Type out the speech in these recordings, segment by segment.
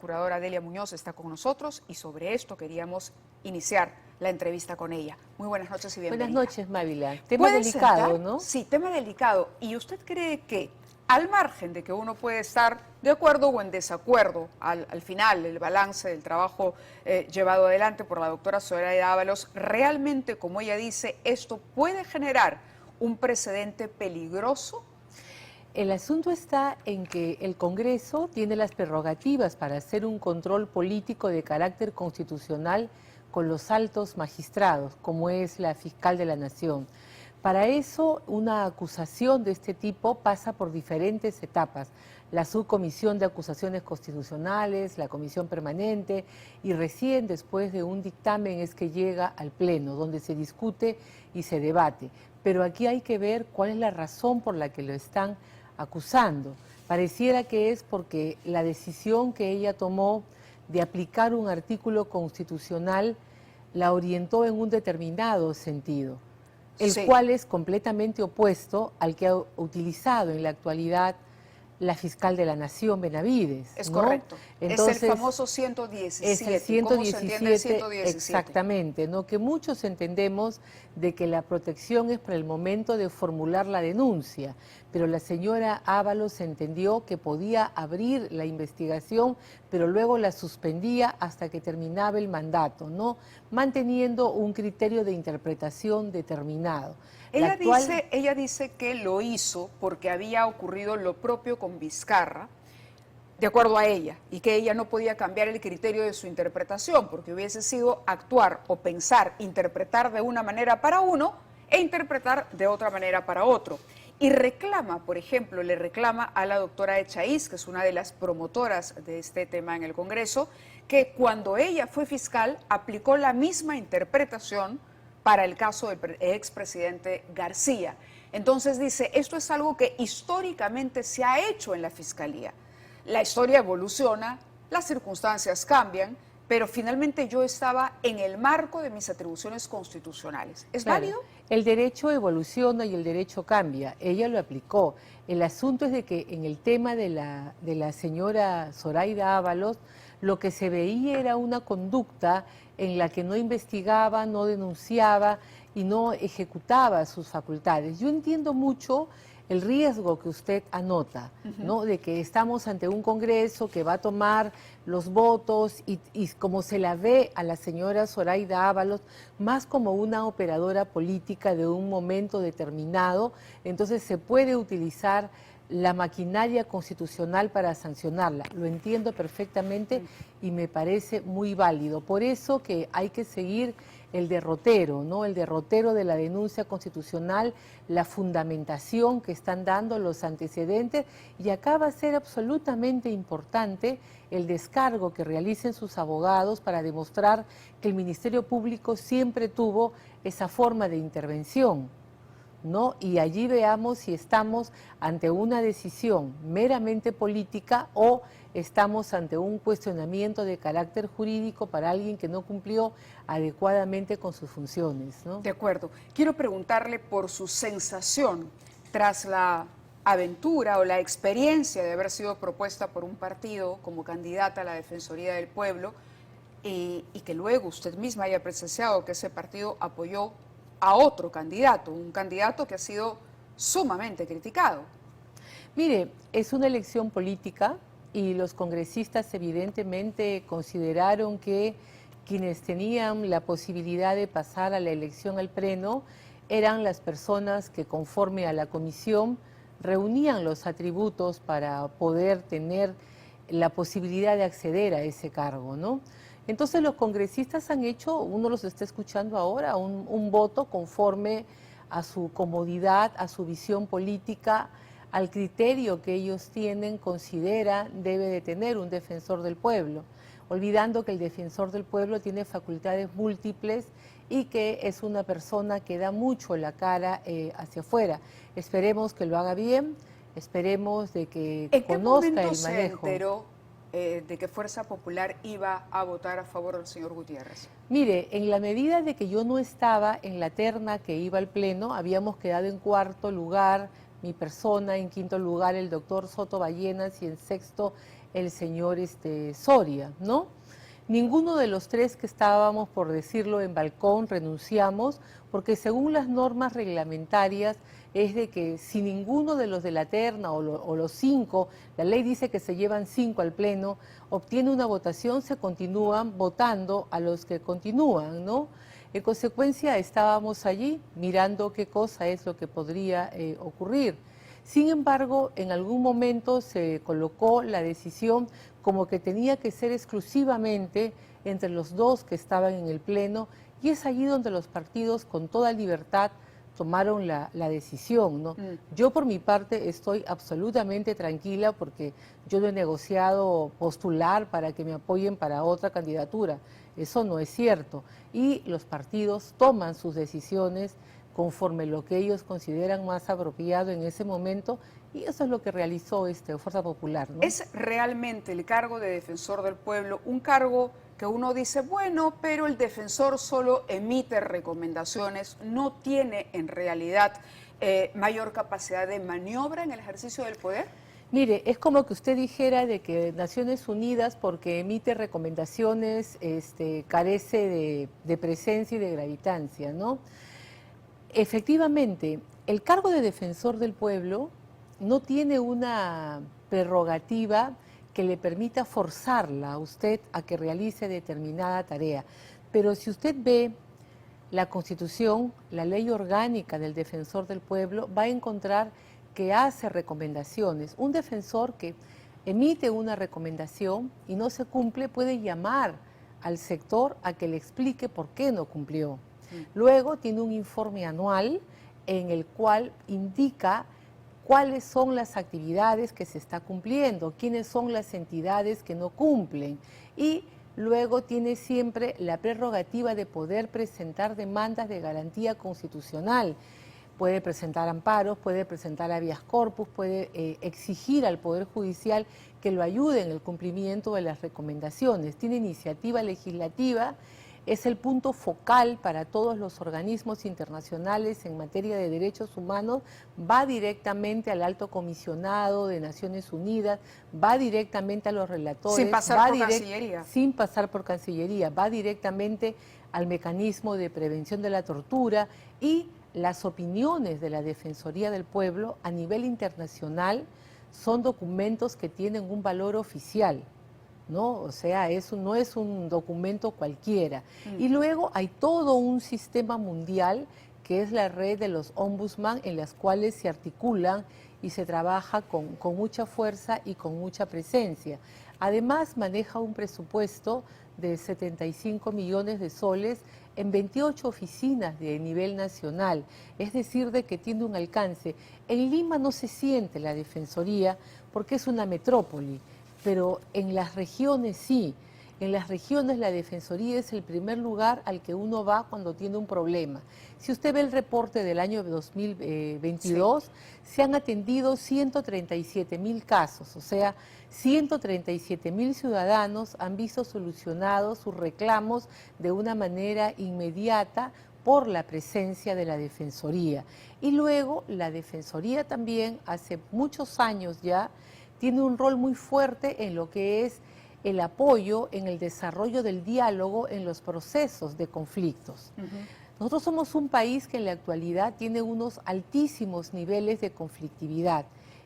procuradora Delia Muñoz está con nosotros y sobre esto queríamos iniciar la entrevista con ella. Muy buenas noches y bienvenida. Buenas noches, Mávila. Tema delicado, ¿no? Sí, tema delicado. ¿Y usted cree que, al margen de que uno puede estar de acuerdo o en desacuerdo, al final, el balance del trabajo llevado adelante por la doctora Zoraida Ábalos, realmente, como ella dice, esto puede generar un precedente peligroso? El asunto está en que el Congreso tiene las prerrogativas para hacer un control político de carácter constitucional con los altos magistrados, como es la fiscal de la Nación. Para eso, una acusación de este tipo pasa por diferentes etapas. La subcomisión de acusaciones constitucionales, la comisión permanente, y recién después de un dictamen es que llega al Pleno, donde se discute y se debate. Pero aquí hay que ver cuál es la razón por la que lo están acusando. Pareciera que es porque la decisión que ella tomó de aplicar un artículo constitucional la orientó en un determinado sentido, el cual es completamente opuesto al que ha utilizado en la actualidad la fiscal de la Nación, Benavides. Es ¿no? correcto. Entonces, es el famoso 117. Es el 117, ¿Cómo se entiende el 117? Exactamente, ¿no? Que muchos entendemos de que la protección es para el momento de formular la denuncia, pero la señora Ábalos entendió que podía abrir la investigación, pero luego la suspendía hasta que terminaba el mandato, ¿no? Manteniendo un criterio de interpretación determinado. Ella dice que lo hizo porque había ocurrido lo propio con Vizcarra, de acuerdo a ella, y que ella no podía cambiar el criterio de su interpretación, porque hubiese sido actuar o pensar, interpretar de una manera para uno e interpretar de otra manera para otro. Y reclama, por ejemplo, le reclama a la doctora Echaíz, que es una de las promotoras de este tema en el Congreso, que cuando ella fue fiscal aplicó la misma interpretación para el caso del expresidente García. Entonces dice, esto es algo que históricamente se ha hecho en la Fiscalía. La historia evoluciona, las circunstancias cambian, pero finalmente yo estaba en el marco de mis atribuciones constitucionales. ¿Es válido? El derecho evoluciona y el derecho cambia. Ella lo aplicó. El asunto es de que en el tema de la señora Zoraida Ábalos, lo que se veía era una conducta en la que no investigaba, no denunciaba y no ejecutaba sus facultades. Yo entiendo mucho el riesgo que usted anota, ¿no? De que estamos ante un Congreso que va a tomar los votos y como se la ve a la señora Zoraida Ábalos, más como una operadora política de un momento determinado, entonces se puede utilizar la maquinaria constitucional para sancionarla. Lo entiendo perfectamente y me parece muy válido. Por eso que hay que seguir el derrotero, ¿no? El derrotero de la denuncia constitucional, la fundamentación que están dando los antecedentes, y acá va a ser absolutamente importante el descargo que realicen sus abogados para demostrar que el Ministerio Público siempre tuvo esa forma de intervención, ¿no? Y allí veamos si estamos ante una decisión meramente política o estamos ante un cuestionamiento de carácter jurídico para alguien que no cumplió adecuadamente con sus funciones, ¿no? De acuerdo. Quiero preguntarle por su sensación tras la aventura o la experiencia de haber sido propuesta por un partido como candidata a la Defensoría del Pueblo y que luego usted misma haya presenciado que ese partido apoyó a otro candidato, un candidato que ha sido sumamente criticado. Mire, es una elección política y los congresistas evidentemente consideraron que quienes tenían la posibilidad de pasar a la elección al Pleno eran las personas que conforme a la comisión reunían los atributos para poder tener la posibilidad de acceder a ese cargo, ¿no? Entonces los congresistas han hecho, uno los está escuchando ahora, un voto conforme a su comodidad, a su visión política, al criterio que ellos tienen, considera debe de tener un defensor del pueblo, olvidando que el defensor del pueblo tiene facultades múltiples y que es una persona que da mucho la cara hacia afuera. Esperemos que lo haga bien, esperemos de que conozca el manejo. ¿En qué momento se enteró de que Fuerza Popular iba a votar a favor del señor Gutiérrez? Mire, en la medida de que yo no estaba en la terna que iba al Pleno, habíamos quedado en cuarto lugar mi persona, en quinto lugar el doctor Soto Ballenas y en sexto el señor Soria, ¿no? Ninguno de los tres que estábamos, por decirlo, en balcón renunciamos, porque según las normas reglamentarias es de que si ninguno de los de la terna o los 5, la ley dice que se llevan 5 al pleno, obtiene una votación, se continúan votando a los que continúan, ¿no? En consecuencia, estábamos allí mirando qué cosa es lo que podría ocurrir. Sin embargo, en algún momento se colocó la decisión como que tenía que ser exclusivamente entre los dos que estaban en el Pleno, y es allí donde los partidos con toda libertad tomaron la decisión, ¿no? Yo por mi parte estoy absolutamente tranquila porque yo no he negociado postular para que me apoyen para otra candidatura. Eso no es cierto. Y los partidos toman sus decisiones conforme lo que ellos consideran más apropiado en ese momento, y eso es lo que realizó Fuerza Popular, ¿no? ¿Es realmente el cargo de defensor del pueblo un cargo que uno dice, bueno, pero el defensor solo emite recomendaciones, no tiene en realidad mayor capacidad de maniobra en el ejercicio del poder? Mire, es como que usted dijera de que Naciones Unidas, porque emite recomendaciones, carece de presencia y de gravitancia, ¿no? Efectivamente, el cargo de defensor del pueblo no tiene una prerrogativa que le permita forzarla a usted a que realice determinada tarea. Pero si usted ve la Constitución, la ley orgánica del defensor del pueblo, va a encontrar que hace recomendaciones. Un defensor que emite una recomendación y no se cumple puede llamar al sector a que le explique por qué no cumplió. Luego tiene un informe anual en el cual indica cuáles son las actividades que se está cumpliendo, quiénes son las entidades que no cumplen, y luego tiene siempre la prerrogativa de poder presentar demandas de garantía constitucional. Puede presentar amparos, puede presentar habeas corpus, puede exigir al Poder Judicial que lo ayude en el cumplimiento de las recomendaciones. Tiene iniciativa legislativa, es el punto focal para todos los organismos internacionales en materia de derechos humanos, va directamente al Alto Comisionado de Naciones Unidas, va directamente a los relatores. Sin pasar por Cancillería. Sin pasar por Cancillería, va directamente al mecanismo de prevención de la tortura, y las opiniones de la Defensoría del Pueblo a nivel internacional son documentos que tienen un valor oficial, ¿no? O sea, eso no es un documento cualquiera. Y luego hay todo un sistema mundial que es la red de los ombudsman, en las cuales se articulan y se trabaja con mucha fuerza y con mucha presencia. Además, maneja un presupuesto de 75 millones de soles en 28 oficinas de nivel nacional, es decir, de que tiene un alcance. En Lima no se siente la Defensoría porque es una metrópoli, pero en las regiones sí. En las regiones la Defensoría es el primer lugar al que uno va cuando tiene un problema. Si usted ve el reporte del año 2022, sí, se han atendido 137.000 casos, o sea, 137.000 ciudadanos han visto solucionados sus reclamos de una manera inmediata por la presencia de la Defensoría. Y luego la Defensoría también, hace muchos años ya, tiene un rol muy fuerte en lo que es el apoyo en el desarrollo del diálogo en los procesos de conflictos. Nosotros somos un país que en la actualidad tiene unos altísimos niveles de conflictividad,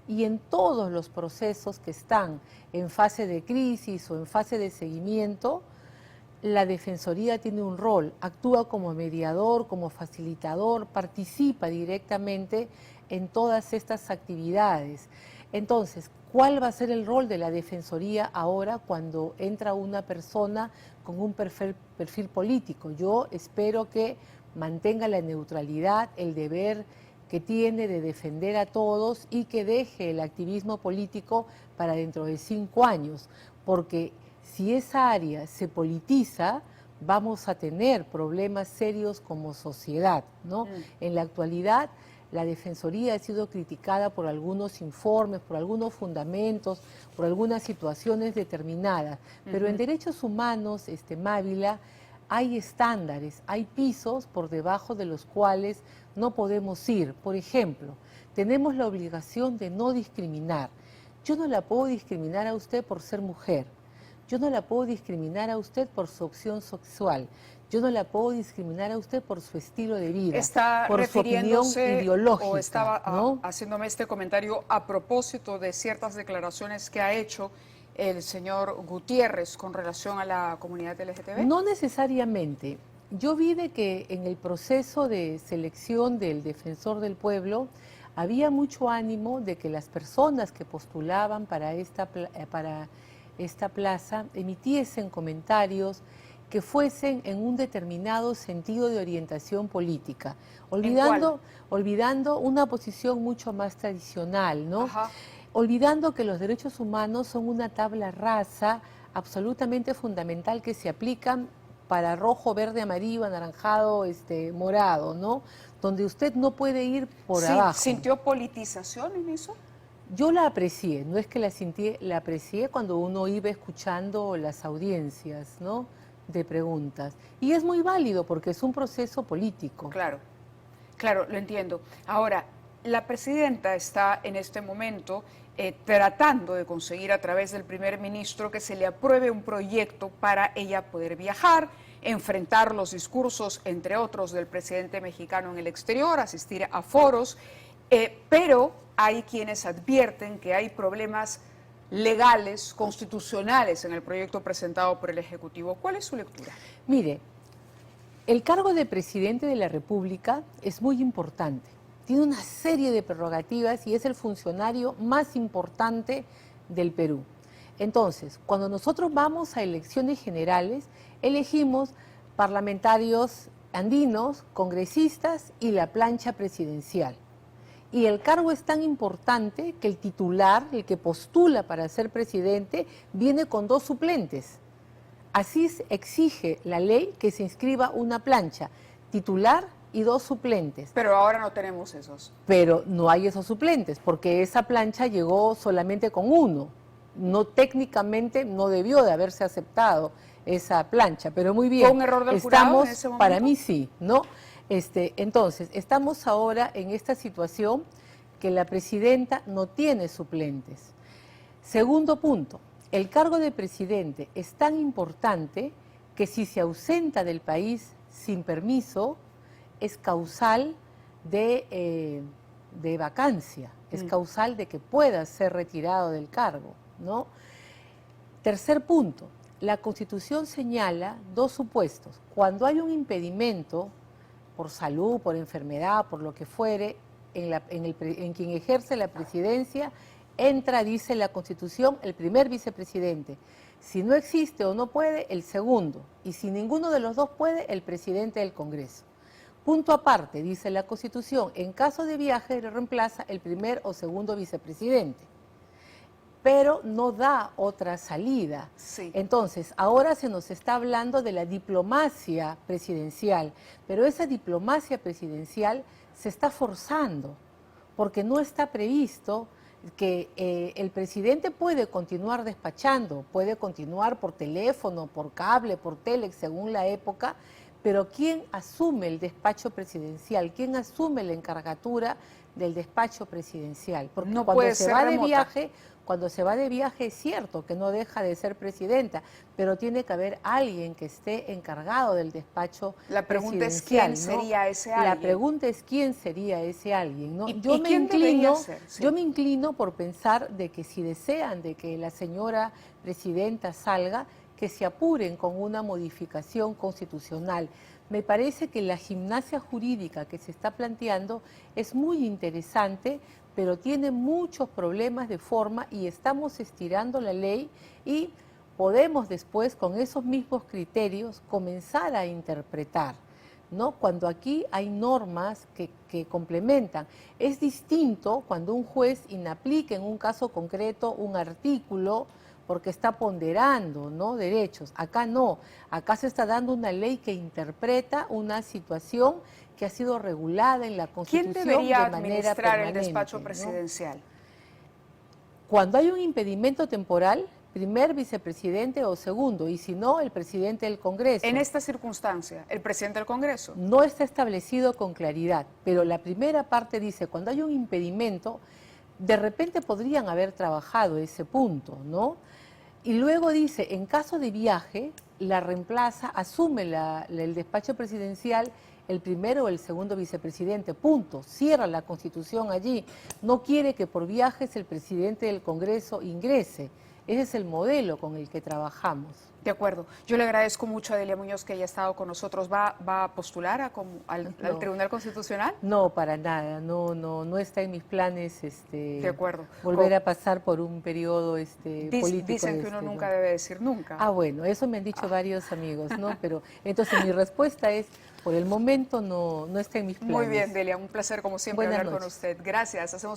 y en todos los procesos que están en fase de crisis o en fase de seguimiento, la Defensoría tiene un rol, actúa como mediador, como facilitador, participa directamente en todas estas actividades. Entonces, ¿cuál va a ser el rol de la Defensoría ahora cuando entra una persona con un perfil político? Yo espero que mantenga la neutralidad, el deber que tiene de defender a todos, y que deje el activismo político para dentro de 5 años, porque si esa área se politiza, vamos a tener problemas serios como sociedad, ¿no? En la actualidad, la Defensoría ha sido criticada por algunos informes, por algunos fundamentos, por algunas situaciones determinadas, pero en derechos humanos, Mávila, hay estándares, hay pisos por debajo de los cuales no podemos ir. Por ejemplo, tenemos la obligación de no discriminar. yo no la puedo discriminar a usted por ser mujer, yo no la puedo discriminar a usted por su opción sexual, yo no la puedo discriminar a usted por su estilo de vida, ¿Está por su opinión refiriéndose ideológica, o estaba ¿no? haciéndome este comentario a propósito de ciertas declaraciones que ha hecho el señor Gutiérrez con relación a la comunidad LGTB? No necesariamente. Yo vi de que en el proceso de selección del defensor del pueblo había mucho ánimo de que las personas que postulaban para esta plaza emitiesen comentarios que fuesen en un determinado sentido de orientación política, olvidando una posición mucho más tradicional, ¿no? Ajá. Olvidando que los derechos humanos son una tabla rasa absolutamente fundamental que se aplican para rojo, verde, amarillo, anaranjado, morado, ¿no? Donde usted no puede ir por abajo. ¿Sintió politización en eso? Yo la aprecié, no es que la sentí, la aprecié cuando uno iba escuchando las audiencias, ¿no?, de preguntas. Y es muy válido porque es un proceso político. Claro, claro, lo entiendo. Ahora, la presidenta está en este momento tratando de conseguir a través del primer ministro que se le apruebe un proyecto para ella poder viajar, enfrentar los discursos, entre otros, del presidente mexicano en el exterior, asistir a foros, pero hay quienes advierten que hay problemas legales, constitucionales en el proyecto presentado por el Ejecutivo. ¿Cuál es su lectura? Mire, el cargo de presidente de la República es muy importante. Tiene una serie de prerrogativas y es el funcionario más importante del Perú. Entonces, cuando nosotros vamos a elecciones generales, elegimos parlamentarios andinos, congresistas y la plancha presidencial. Y el cargo es tan importante que el titular, el que postula para ser presidente, viene con 2 suplentes. Así exige la ley que se inscriba una plancha, titular y 2 suplentes. Pero ahora no tenemos esos. Pero no hay esos suplentes, porque esa plancha llegó solamente con 1. No, técnicamente no debió de haberse aceptado esa plancha, pero muy bien. ¿Fue un error del jurado en ese momento? Para mí sí, ¿no? Entonces, estamos ahora en esta situación que la presidenta no tiene suplentes. Segundo punto, el cargo de presidente es tan importante que si se ausenta del país sin permiso, es causal de vacancia, es causal de que pueda ser retirado del cargo, ¿no? Tercer punto, la Constitución señala 2 supuestos. Cuando hay un impedimento por salud, por enfermedad, por lo que fuere, en quien ejerce la presidencia, entra, dice la Constitución, el primer vicepresidente. Si no existe o no puede, el segundo. Y si ninguno de los 2 puede, el presidente del Congreso. Punto aparte, dice la Constitución, en caso de viaje le reemplaza el primer o segundo vicepresidente. Pero no da otra salida. Sí. Entonces, ahora se nos está hablando de la diplomacia presidencial, pero esa diplomacia presidencial se está forzando, porque no está previsto que el presidente puede continuar despachando, puede continuar por teléfono, por cable, por telex, según la época, pero ¿quién asume el despacho presidencial? ¿Quién asume la encargatura del despacho presidencial? Porque No cuando puede se ser va remota. de viaje, cuando se va de viaje es cierto que no deja de ser presidenta, pero tiene que haber alguien que esté encargado del despacho La pregunta es presidencial, quién ¿no? sería ese alguien. La pregunta es quién sería ese alguien, ¿no? ¿Y quién debería ser? Sí. Yo me inclino por pensar de que si desean de que la señora presidenta salga, que se apuren con una modificación constitucional. Me parece que la gimnasia jurídica que se está planteando es muy interesante, pero tiene muchos problemas de forma y estamos estirando la ley y podemos después con esos mismos criterios comenzar a interpretar, ¿no? Cuando aquí hay normas que complementan. Es distinto cuando un juez inaplica en un caso concreto un artículo porque está ponderando, ¿no?, derechos. Acá no, acá se está dando una ley que interpreta una situación que ha sido regulada en la Constitución ¿Quién debería de manera administrar permanente, el despacho ¿no? presidencial? Cuando hay un impedimento temporal, primer vicepresidente o segundo, y si no, el presidente del Congreso. En esta circunstancia, el presidente del Congreso. No está establecido con claridad, pero la primera parte dice, cuando hay un impedimento, de repente podrían haber trabajado ese punto, ¿no? Y luego dice, en caso de viaje, la reemplaza, asume el despacho presidencial el primero o el segundo vicepresidente, punto. Cierra la Constitución allí. No quiere que por viajes el presidente del Congreso ingrese. Ese es el modelo con el que trabajamos. De acuerdo. Yo le agradezco mucho a Delia Muñoz que haya estado con nosotros. ¿Va a postular al Tribunal Constitucional? No, para nada. No está en mis planes de acuerdo. volver a pasar por un periodo político. Dicen que uno nunca debe decir nunca. Ah, bueno, eso me han dicho varios amigos, ¿no? Pero entonces mi respuesta es, por el momento no está en mis planes. Muy bien, Delia. Un placer como siempre Buenas hablar con noches. usted. Gracias. Hacemos